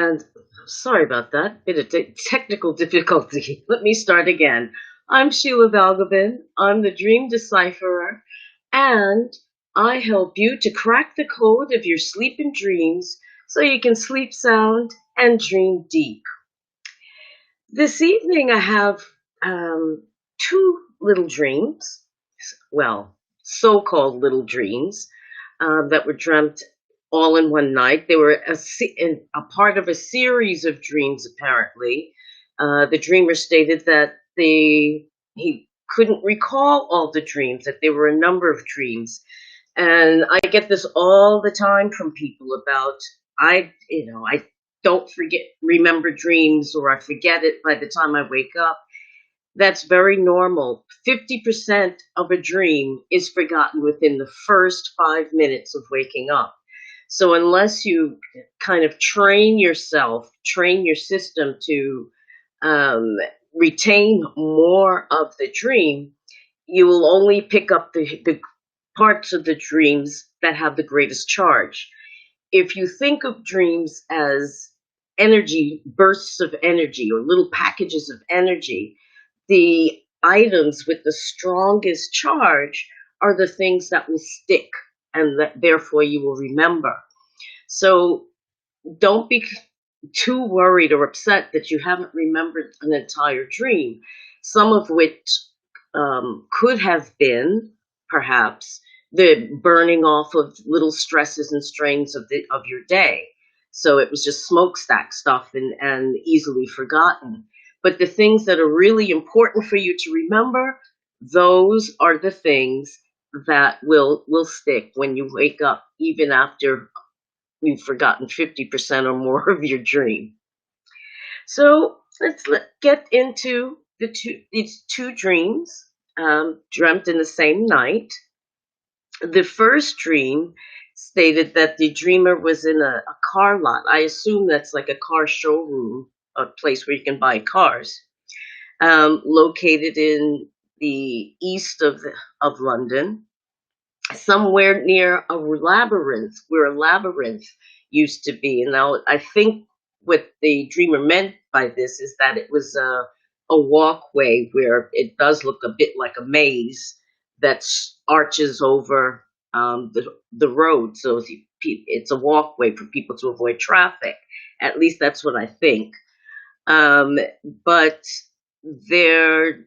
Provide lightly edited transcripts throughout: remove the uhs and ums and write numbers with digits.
And sorry about that, bit of technical difficulty. Let me start again. I'm Sheila Balgobin. I'm the Dream Decipherer, and I help you to crack the code of your sleep and dreams so you can sleep sound and dream deep. This evening, I have two little dreams, well, so called little dreams, that were dreamt all in one night. They were a part of a series of dreams, apparently. The dreamer stated that he couldn't recall all the dreams, that there were a number of dreams. And I get this all the time from people about, I don't remember dreams, or I forget it by the time I wake up. That's very normal. 50% of a dream is forgotten within the first 5 minutes of waking up. So unless you kind of train your system to um, retain more of the dream, you will only pick up the parts of the dreams that have the greatest charge. If you think of dreams as energy, bursts of energy, or little packages of energy, the items with the strongest charge are the things that will stick, and that therefore you will remember. So don't be too worried or upset that you haven't remembered an entire dream, some of which could have been perhaps the burning off of little stresses and strains of your day. So it was just smokestack stuff and easily forgotten. But the things that are really important for you to remember, those are the things that will stick when you wake up, even after you've forgotten 50% or more of your dream. So let's get into these two dreams dreamt in the same night. The first dream stated that the dreamer was in a car lot. I assume that's like a car showroom, a place where you can buy cars, located in the east of London, somewhere near a labyrinth, where a labyrinth used to be. And now I think what the dreamer meant by this is that it was a walkway where it does look a bit like a maze that arches over the road. So it's a walkway for people to avoid traffic. At least that's what I think. But there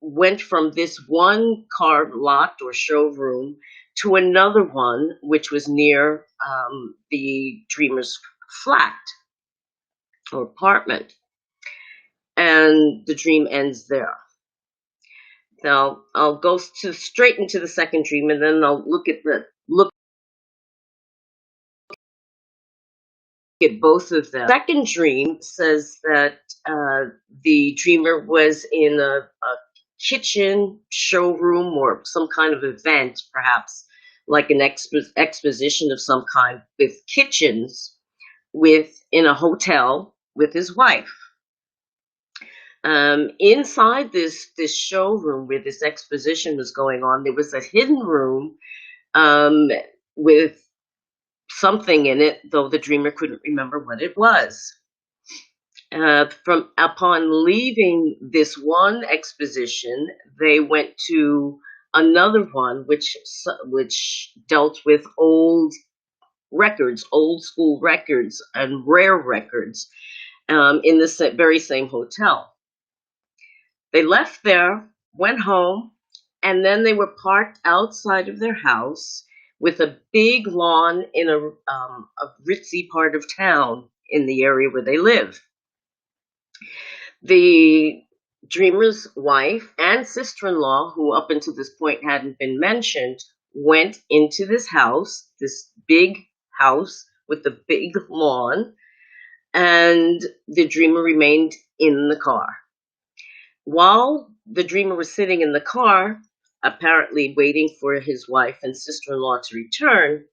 went from this one car lot or showroom to another one, which was near the dreamer's flat or apartment. And the dream ends there. Now I'll go straight into the second dream, and then I'll look at both of them. Second dream says that the dreamer was in a kitchen showroom or some kind of event, perhaps like an exposition of some kind, with kitchens in a hotel with his wife. Inside this showroom where this exposition was going on, there was a hidden room with something in it, though the dreamer couldn't remember what it was. Upon leaving this one exposition, they went to another one, which dealt with old school records and rare records, in the very same hotel. They left there, went home, and then they were parked outside of their house with a big lawn in a ritzy part of town in the area where they live. The dreamer's wife and sister-in-law, who up until this point hadn't been mentioned, went into this house, this big house with the big lawn, and the dreamer remained in the car. While the dreamer was sitting in the car, apparently waiting for his wife and sister-in-law to return,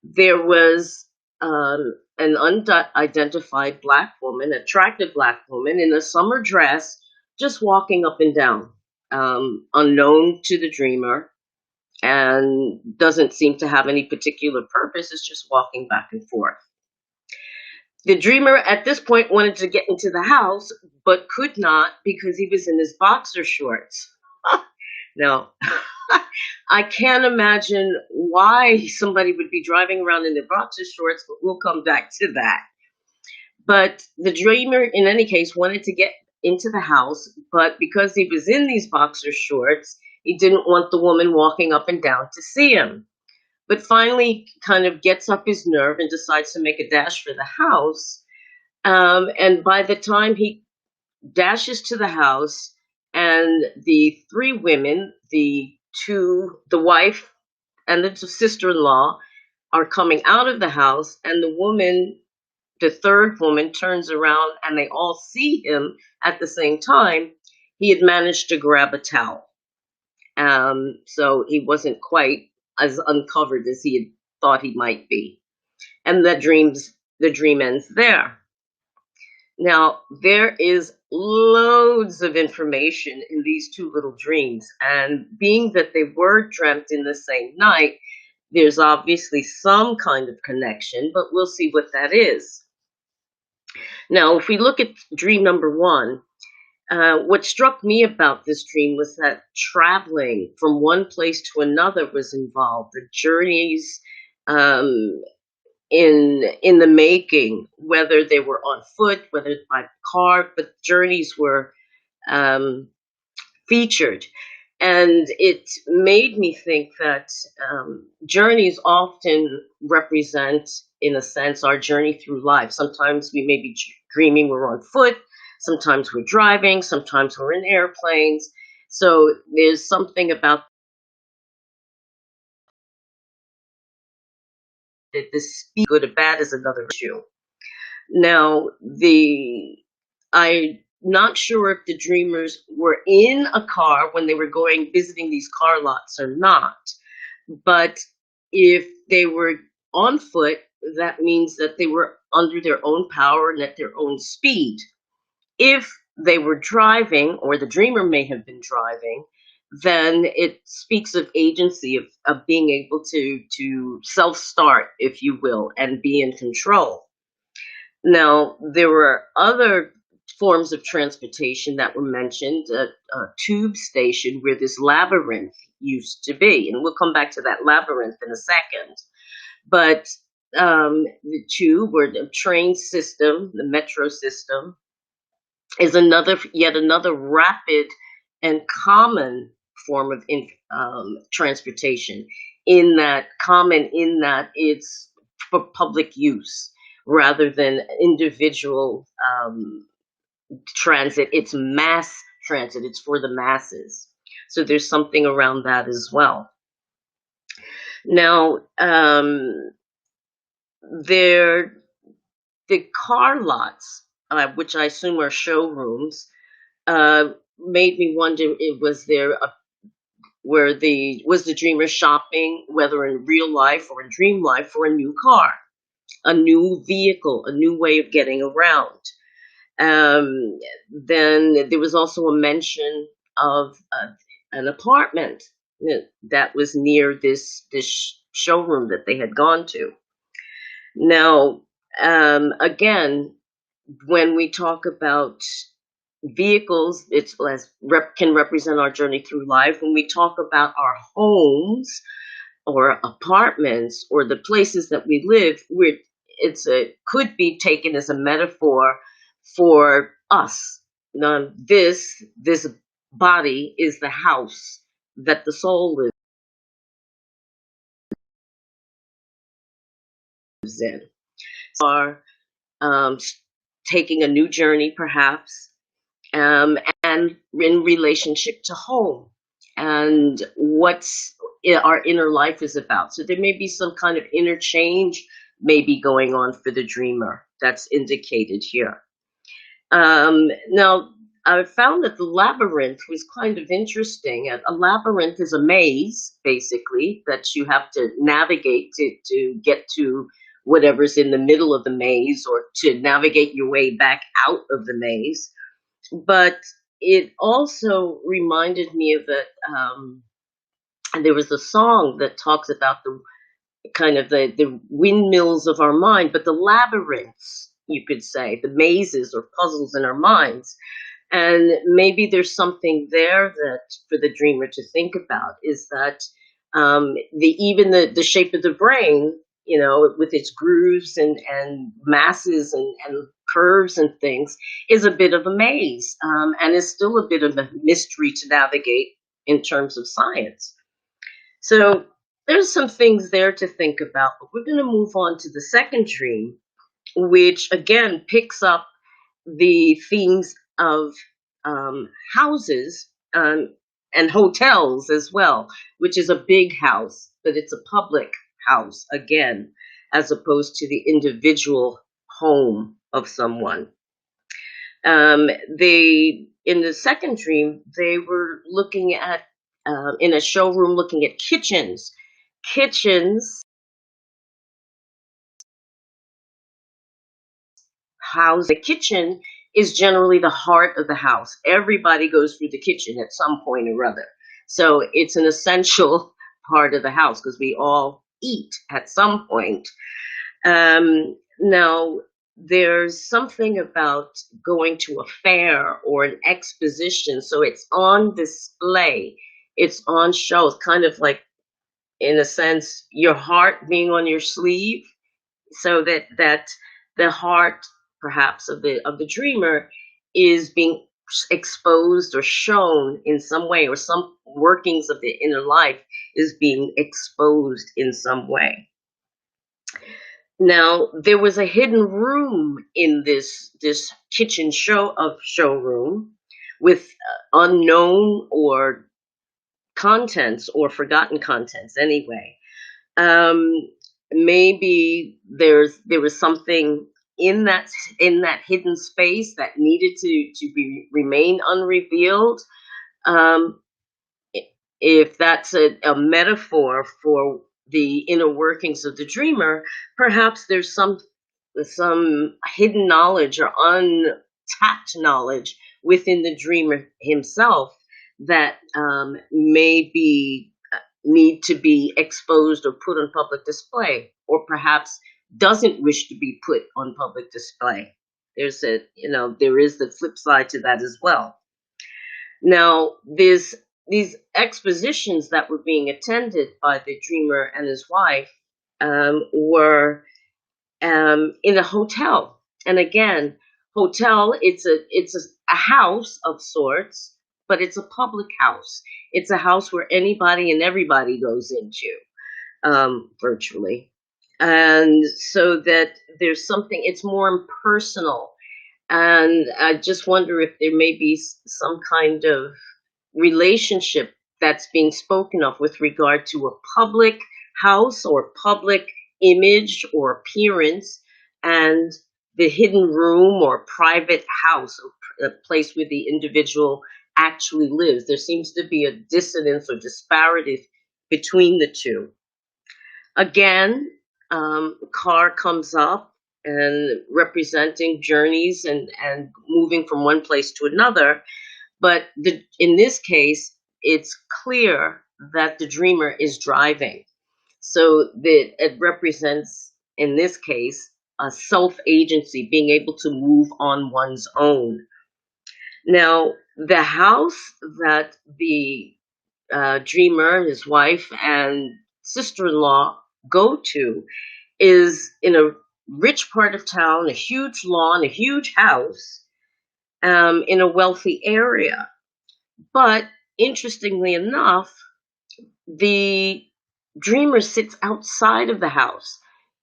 there was an unidentified attractive black woman in a summer dress, just walking up and down, unknown to the dreamer, and doesn't seem to have any particular purpose. It's just walking back and forth. The dreamer at this point wanted to get into the house, but could not because he was in his boxer shorts. Now, I can't imagine why somebody would be driving around in their boxer shorts, but we'll come back to that. But the dreamer, in any case, wanted to get into the house, but because he was in these boxer shorts, he didn't want the woman walking up and down to see him. But finally, kind of gets up his nerve and decides to make a dash for the house. And by the time he dashes to the house, and the three women, the wife and the sister-in-law, are coming out of the house, and the third woman, turns around, and they all see him at the same time. He had managed to grab a towel, so he wasn't quite as uncovered as he had thought he might be, and the dream ends there. Now, there is loads of information in these two little dreams, and being that they were dreamt in the same night, there's obviously some kind of connection, but we'll see what that is. Now, if we look at dream number one, what struck me about this dream was that traveling from one place to another was involved. The journeys, um, in the making, whether they were on foot, whether by car, but journeys were um, featured. And it made me think that journeys often represent, in a sense, our journey through life. Sometimes we may be dreaming we're on foot, sometimes we're driving, sometimes we're in airplanes. So there's something about that. The speed, good or bad, is another issue. Now, I'm not sure if the dreamers were in a car when they were going visiting these car lots or not. But if they were on foot, that means that they were under their own power and at their own speed. If they were driving, or the dreamer may have been driving, then it speaks of agency, of being able to self-start, if you will, and be in control. Now, there were other forms of transportation that were mentioned, a tube station where this labyrinth used to be, and we'll come back to that labyrinth in a second. But the tube, or the train system, the metro system, is yet another rapid and common form of transportation. In that it's for public use rather than individual transit. It's mass transit. It's for the masses. So there's something around that as well. Now, the car lots, which I assume are showrooms, made me wonder: was the dreamer shopping, whether in real life or in dream life, for a new car, a new vehicle, a new way of getting around? Then there was also a mention of an apartment that was near this showroom that they had gone to. Now, again, when we talk about vehicles, can represent our journey through life. When we talk about our homes or apartments or the places that we live, could be taken as a metaphor for us. Now, this body is the house that the soul lives in. Are taking a new journey, perhaps, and in relationship to home and what's our inner life is about. So there may be some kind of interchange maybe going on for the dreamer that's indicated here. Now, I found that the labyrinth was kind of interesting. A labyrinth is a maze, basically, that you have to navigate to get to whatever's in the middle of the maze, or to navigate your way back out of the maze. But it also reminded me of it. And there was a song that talks about the kind of the windmills of our mind, but the labyrinths you could say, the mazes or puzzles in our minds. And maybe there's something there that for the dreamer to think about is that the shape of the brain, with its grooves and masses and curves and things, is a bit of a maze, and is still a bit of a mystery to navigate in terms of science. So there's some things there to think about, but we're going to move on to the second dream, which again picks up the themes of houses, and hotels as well, which is a big house, but it's a public house again, as opposed to the individual home of someone. They in the second dream they were looking at in a showroom, looking at kitchens. House, the kitchen is generally the heart of the house. Everybody goes through the kitchen at some point or other. So it's an essential part of the house because we all eat at some point. Now, there's something about going to a fair or an exposition. So it's on display, it's on show. It's kind of like, in a sense, your heart being on your sleeve, so that the heart perhaps of the dreamer is being exposed or shown in some way, or some workings of the inner life is being exposed in some way. Now, there was a hidden room in this kitchen showroom with unknown or contents, or forgotten contents anyway. Um, Maybe there was something in that hidden space that needed to be remain unrevealed. Um, if that's a metaphor for the inner workings of the dreamer, perhaps there's some hidden knowledge or untapped knowledge within the dreamer himself that may need to be exposed or put on public display, or perhaps doesn't wish to be put on public display. There is the flip side to that as well. Now, these expositions that were being attended by the dreamer and his wife were in a hotel. And again, hotel, it's a house of sorts, but it's a public house. It's a house where anybody and everybody goes into, virtually. And so that there's something, it's more impersonal. And I just wonder if there may be some kind of relationship that's being spoken of with regard to a public house or public image or appearance, and the hidden room or private house, or a place where the individual actually lives. There seems to be a dissonance or disparity between the two. Again, car comes up and representing journeys and moving from one place to another. But in this case, it's clear that the dreamer is driving. So that it represents, in this case, a self-agency, being able to move on one's own. Now, the house that the dreamer, his wife, and sister-in-law go to is in a rich part of town, a huge lawn, a huge house, in a wealthy area. But interestingly enough, the dreamer sits outside of the house.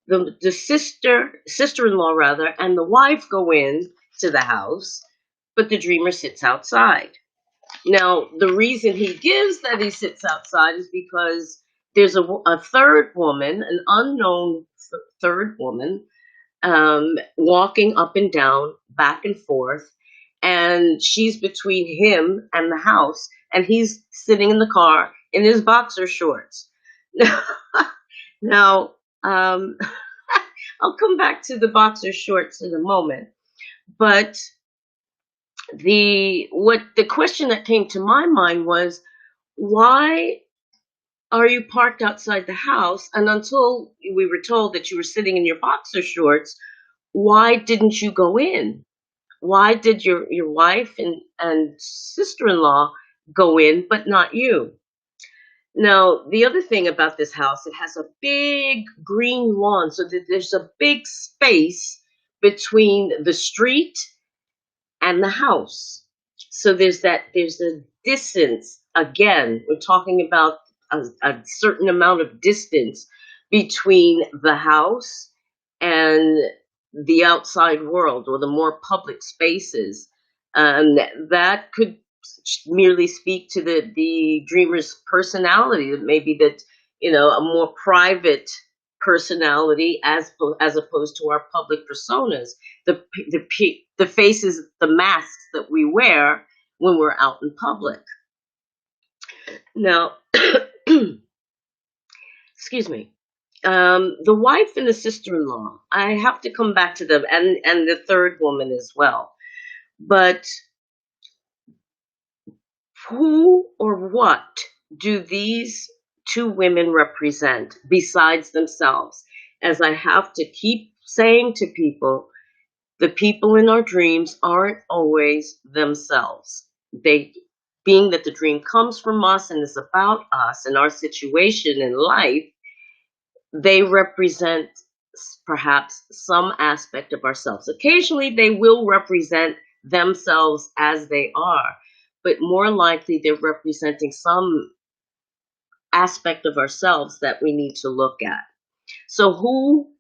The sister-in-law rather, and the wife go in to the house, but the dreamer sits outside. Now, the reason he gives that he sits outside is because there's a third woman, an unknown third woman, walking up and down, back and forth, and she's between him and the house, and he's sitting in the car in his boxer shorts. Now, I'll come back to the boxer shorts in a moment, but the question that came to my mind was, why are you parked outside the house? And until we were told that you were sitting in your boxer shorts, why didn't you go in? Why did your wife and sister-in-law go in, but not you? Now, the other thing about this house, it has a big green lawn, so that there's a big space between the street and the house. So there's a distance. Again, we're talking about a certain amount of distance between the house and the outside world or the more public spaces. That could merely speak to the dreamer's personality. That maybe that, a more private personality as opposed to our public personas, the faces, the masks that we wear when we're out in public. Now, excuse me. The wife and the sister-in-law, I have to come back to them, and the third woman as well. But who or what do these two women represent besides themselves? As I have to keep saying to people, the people in our dreams aren't always themselves. Being that the dream comes from us and is about us and our situation in life, they represent perhaps some aspect of ourselves. Occasionally, they will represent themselves as they are, but more likely, they're representing some aspect of ourselves that we need to look at. So, who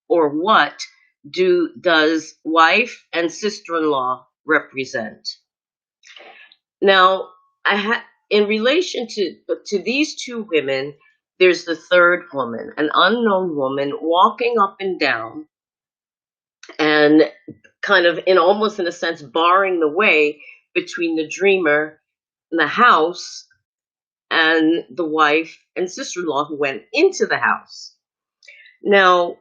or what does wife and sister-in-law represent? Now, in relation to these two women, there's the third woman, an unknown woman walking up and down and kind of in almost in a sense barring the way between the dreamer and the house and the wife and sister-in-law who went into the house. Now,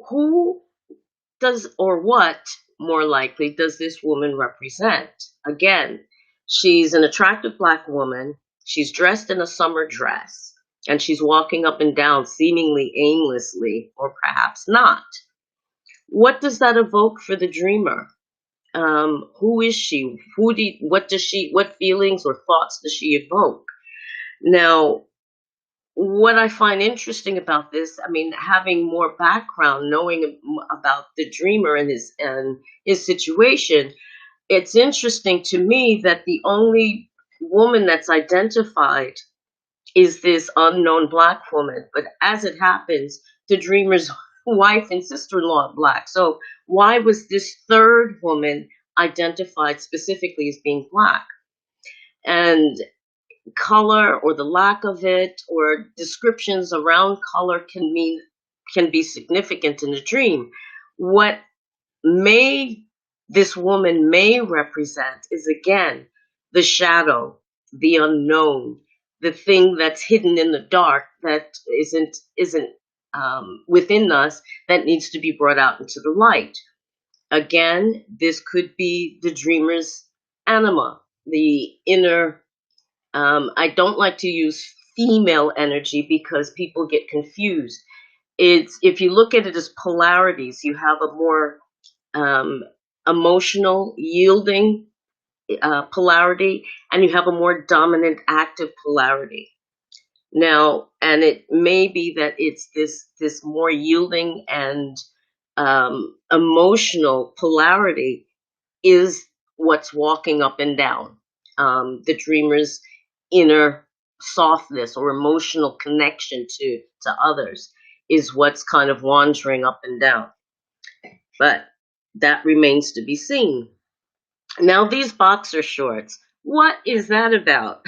who does or what more likely does this woman represent? Again, she's an attractive black woman. She's dressed in a summer dress and she's walking up and down seemingly aimlessly, or perhaps not. What does that evoke for the dreamer? Who is she? What feelings or thoughts does she evoke? Now, what I find interesting about this, I mean, having more background, knowing about the dreamer and his situation, it's interesting to me that the only woman that's identified is this unknown black woman. But as it happens, the dreamer's wife and sister-in-law are black. So why was this third woman identified specifically as being black? And color or the lack of it or descriptions around color can be significant in a dream. What this woman may represent is again the shadow, the unknown, the thing that's hidden in the dark that isn't within us, that needs to be brought out into the light. Again, this could be the dreamer's anima, the inner. I don't like to use female energy because people get confused. It's, if you look at it as polarities, you have a more emotional, yielding polarity, and you have a more dominant, active polarity. Now, and it may be that it's this more yielding and emotional polarity is what's walking up and down. The dreamer's inner softness or emotional connection to others is what's kind of wandering up and down. But that remains to be seen. Now, these boxer shorts, what is that about?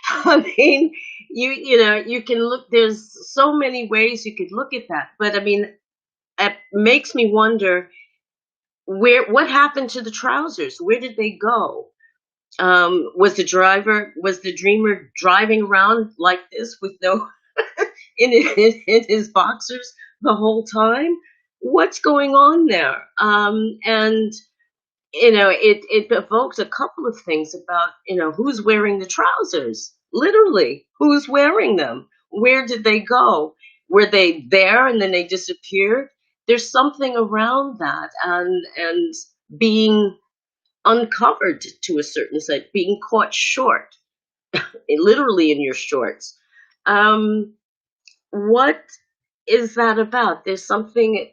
I mean, you can look, there's so many ways you could look at that. But I mean, it makes me wonder, what happened to the trousers? Where did they go? Was the dreamer driving around like this with no, in his boxers the whole time? What's going on there? And it evokes a couple of things about, who's wearing the trousers? Literally, who's wearing them? Where did they go? Were they there and then they disappeared? there's something around that, and being uncovered to a certain extent, being caught short, literally in your shorts. Um, what is that about? There's something,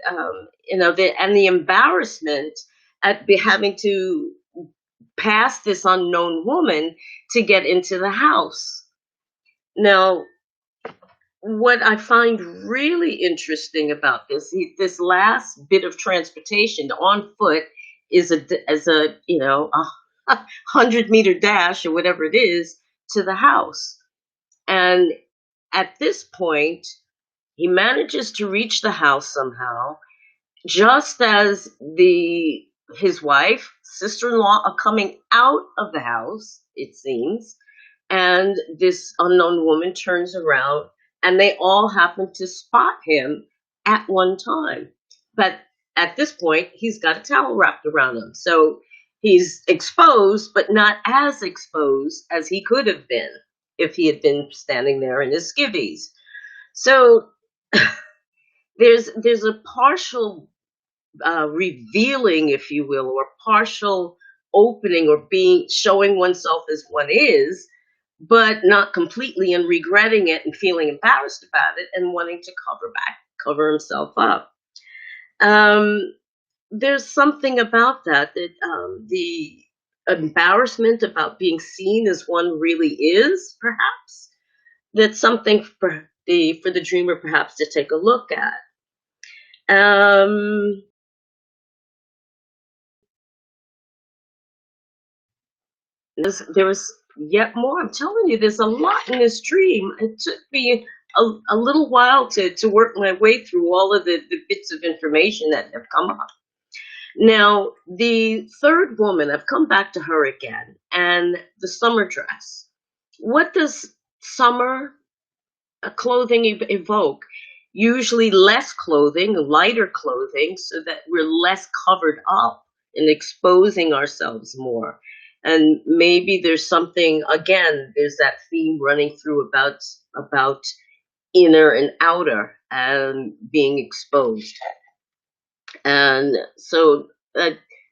and the embarrassment at having to pass this unknown woman to get into the house. Now, what I find really interesting about this last bit of transportation on foot is a 100-meter dash or whatever it is to the house, and at this point, he manages to reach the house somehow, just as the his wife, sister-in-law are coming out of the house, it seems, and this unknown woman turns around, and they all happen to spot him at one time. But at this point, he's got a towel wrapped around him. So he's exposed, but not as exposed as he could have been if he had been standing there in his skivvies. So there's a partial revealing, if you will, or partial opening, or being showing oneself as one is, but not completely, and regretting it and feeling embarrassed about it and wanting to cover himself up. Um, there's something about that the embarrassment about being seen as one really is, perhaps, that's something for the dreamer perhaps to take a look at. Um, there was yet more. I'm telling you, there's a lot in this dream. It took me a little while to work my way through all of the bits of information that have come up. Now, the third woman, I've come back to her again, and the summer dress. What does summer clothing evoke? Usually less clothing, lighter clothing, so that we're less covered up and exposing ourselves more. And maybe there's something, again, there's that theme running through about inner and outer and being exposed. And so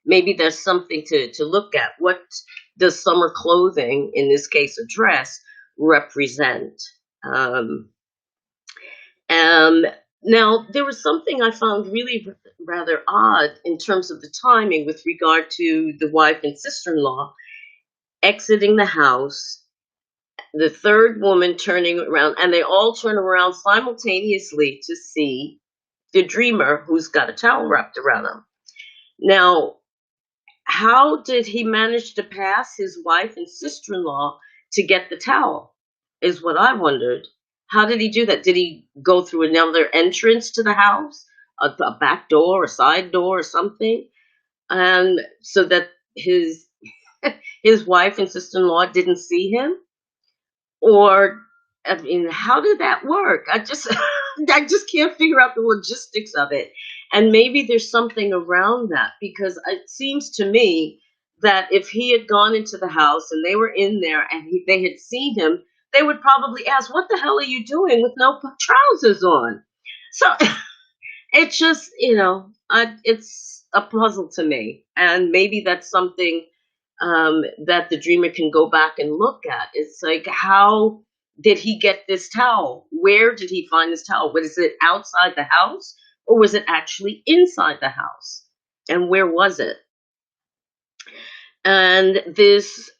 maybe there's something to look at. What does summer clothing, in this case a dress, represent? Um, um, Now, there was something I found really rather odd in terms of the timing with regard to the wife and sister-in-law exiting the house, the third woman turning around, and they all turn around simultaneously to see the dreamer who's got a towel wrapped around him. Now, how did he manage to pass his wife and sister-in-law to get the towel? Is what I wondered. How did he do that? Did he go through another entrance to the house, a back door, a side door, or something, and so that his wife and sister-in-law didn't see him? Or, I mean, how did that work? I just can't figure out the logistics of it. And maybe there's something around that, because it seems to me that if he had gone into the house and they were in there and they had seen him, they would probably ask, "What the hell are you doing with no trousers on?" So it just, it's a puzzle to me. And maybe that's something that the dreamer can go back and look at. It's like, how did he get this towel? Where did he find this towel? Was it outside the house, or was it actually inside the house? And where was it? And this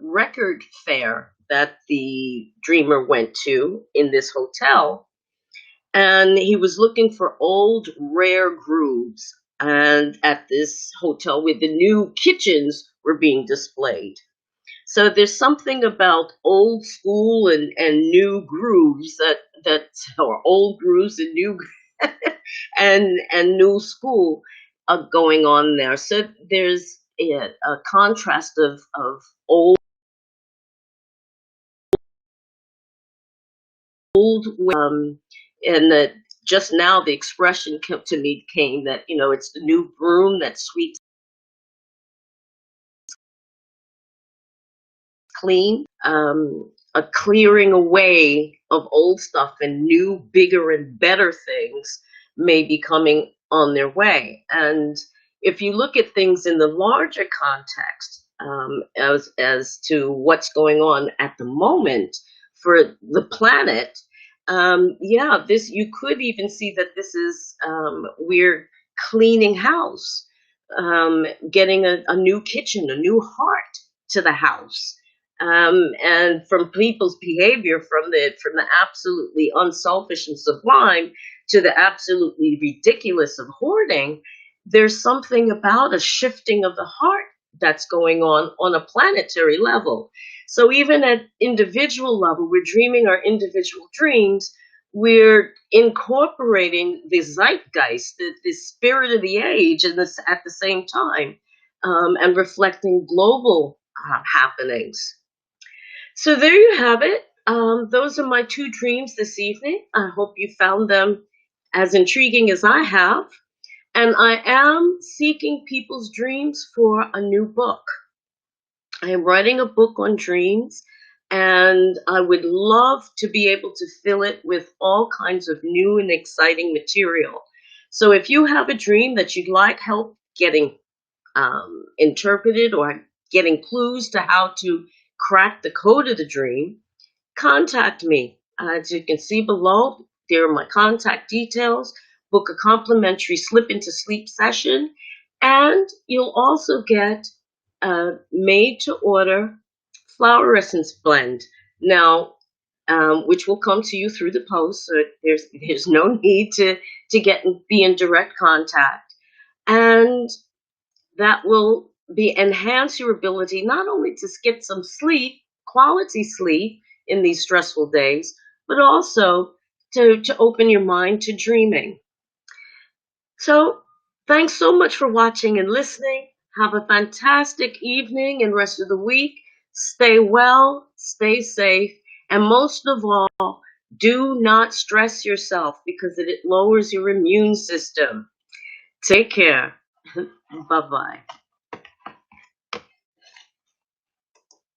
record fair that the dreamer went to in this hotel, and he was looking for old rare grooves. And at this hotel, where the new kitchens were being displayed. So there's something about old school and new grooves that or old grooves and new and new school going on there. So there's a contrast of old and that just now the expression to me came that, it's the new broom that sweeps clean, a clearing away of old stuff and new, bigger, and better things may be coming on their way. And if you look at things in the larger context, as to what's going on at the moment for the planet, yeah, this you could even see that this is we're cleaning house, getting a new kitchen, a new heart to the house. And from people's behavior, from the absolutely unselfish and sublime to the absolutely ridiculous of hoarding, there's something about a shifting of the heart that's going on a planetary level. So even at individual level, we're dreaming our individual dreams. We're incorporating the zeitgeist, the spirit of the age, and this at the same time, and reflecting global happenings. So there you have it. Those are my two dreams this evening. I hope you found them as intriguing as I have. And I am seeking people's dreams for a new book. I am writing a book on dreams, and I would love to be able to fill it with all kinds of new and exciting material. So if you have a dream that you'd like help getting interpreted, or getting clues to how to crack the code of the dream, contact me. As you can see below, there are my contact details. Book a complimentary slip into sleep session, and you'll also get a made to order flower essence blend. Now, which will come to you through the post, so there's no need to be in direct contact, and that will enhance your ability not only to get some sleep, quality sleep in these stressful days, but also to open your mind to dreaming. So thanks so much for watching and listening. Have a fantastic evening and rest of the week. Stay well, stay safe, and most of all, do not stress yourself because it lowers your immune system. Take care. Bye-bye.